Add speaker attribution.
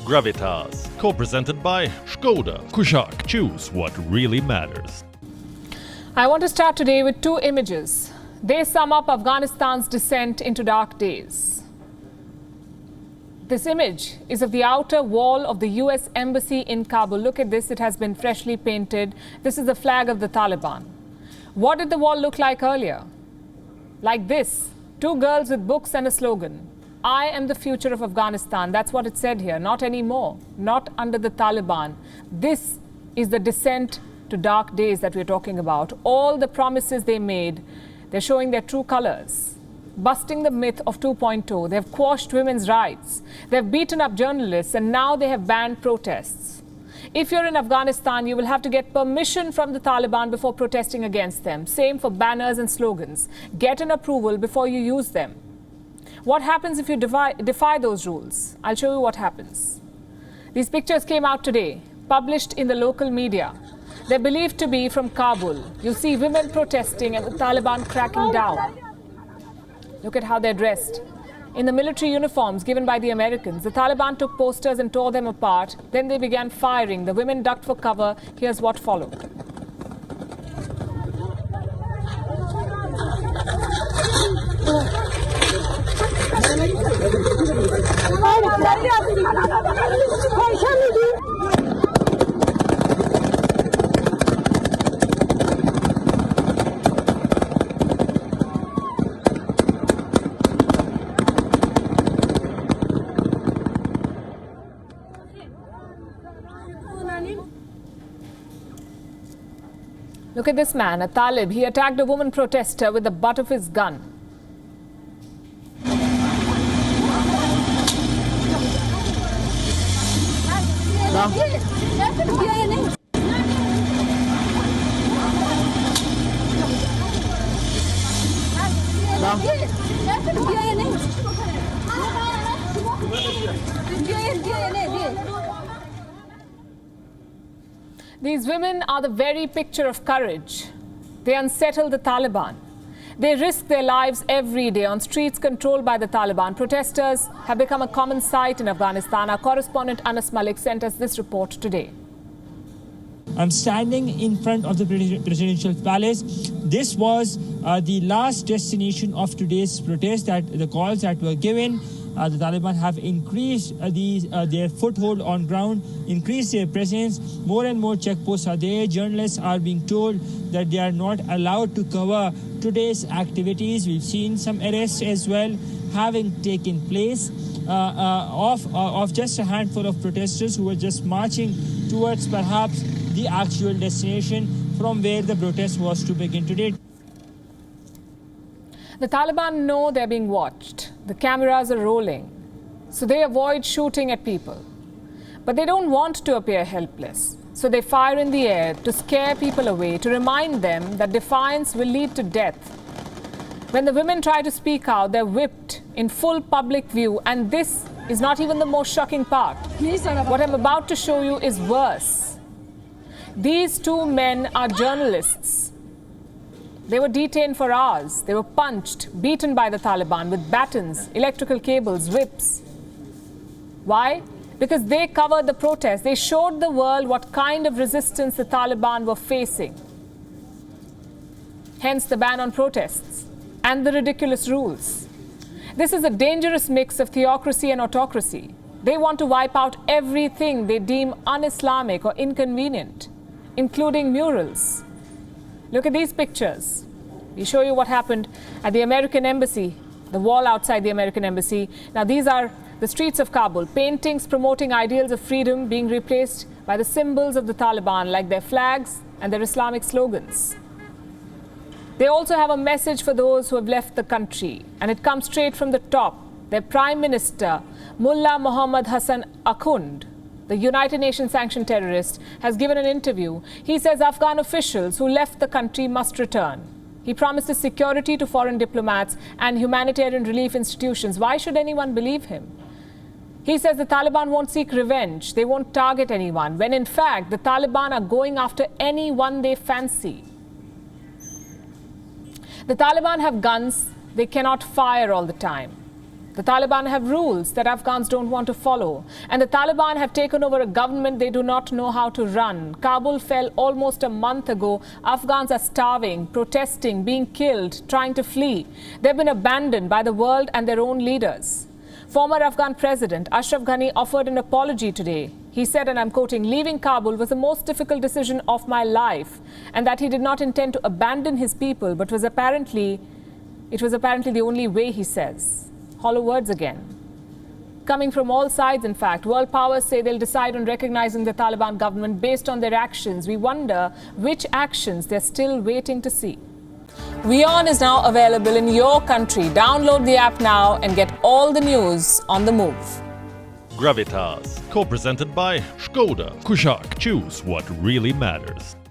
Speaker 1: Gravitas, co-presented by Skoda. Kushak, choose what really matters.
Speaker 2: I want to start today with two images. They sum up Afghanistan's descent into dark days. This image is of the outer wall of the US embassy in Kabul. Look at this, it has been freshly painted. This is the flag of the Taliban. What did the wall look like earlier? Like this, two girls with books and a slogan. I am the future of Afghanistan. That's what it said here. Not anymore. Not under the Taliban. This is the descent to dark days that we're talking about. All the promises they made, they're showing their true colors. Busting the myth of 2.0. They've quashed women's rights. They've beaten up journalists, and now they have banned protests. If you're in Afghanistan, you will have to get permission from the Taliban before protesting against them. Same for banners and slogans. Get an approval before you use them. What happens if you defy those rules? I'll show you what happens. These pictures came out today, published in the local media. They're believed to be from Kabul. You see women protesting and the Taliban cracking down. Look at how they're dressed. In the military uniforms given by the Americans, the Taliban took posters and tore them apart. Then they began firing. The women ducked for cover. Here's what followed. Look at this man, a Talib. He attacked a woman protester with the butt of his gun. These women are the very picture of courage. They unsettle the Taliban. They risk their lives every day on streets controlled by the Taliban. Protesters have become a common sight in Afghanistan. Our correspondent Anas Malik sent us this report today.
Speaker 3: I'm standing in front of the presidential palace. This was the last destination of today's protest. That the calls that were given. The Taliban have increased their foothold on ground, increased their presence. More and more checkposts are there. Journalists are being told that they are not allowed to cover today's activities. We've seen some arrests as well having taken place of just a handful of protesters who were just marching towards perhaps the actual destination from where the protest was to begin today.
Speaker 2: The Taliban know they're being watched. The cameras are rolling, so they avoid shooting at people. But they don't want to appear helpless, so they fire in the air to scare people away, to remind them that defiance will lead to death. When the women try to speak out, they're whipped in full public view, and this is not even the most shocking part. What I'm about to show you is worse. These two men are journalists. They were detained for hours. They were punched, beaten by the Taliban with batons, electrical cables, whips. Why? Because they covered the protest. They showed the world what kind of resistance the Taliban were facing. Hence the ban on protests and the ridiculous rules. This is a dangerous mix of theocracy and autocracy. They want to wipe out everything they deem un-Islamic or inconvenient, including murals. Look at these pictures. We show you what happened at the American embassy, the wall outside the American embassy. Now these are the streets of Kabul, paintings promoting ideals of freedom being replaced by the symbols of the Taliban, like their flags and their Islamic slogans. They also have a message for those who have left the country, and it comes straight from the top. Their Prime Minister, Mullah Muhammad Hassan Akhund, the United Nations sanctioned terrorist, has given an interview. He says Afghan officials who left the country must return. He promises security to foreign diplomats and humanitarian relief institutions. Why should anyone believe him? He says the Taliban won't seek revenge. They won't target anyone, when in fact the Taliban are going after anyone they fancy. The Taliban have guns. They cannot fire all the time. The Taliban have rules that Afghans don't want to follow. And the Taliban have taken over a government they do not know how to run. Kabul fell almost a month ago. Afghans are starving, protesting, being killed, trying to flee. They've been abandoned by the world and their own leaders. Former Afghan President Ashraf Ghani offered an apology today. He said, and I'm quoting, "Leaving Kabul was the most difficult decision of my life," and that he did not intend to abandon his people, but it was apparently the only way, he says. Hollow words again. Coming from all sides, in fact, world powers say they'll decide on recognizing the Taliban government based on their actions. We wonder which actions they're still waiting to see. WION is now available in your country. Download the app now and get all the news on the move.
Speaker 1: Gravitas, co-presented by Skoda. Kushak, choose what really matters.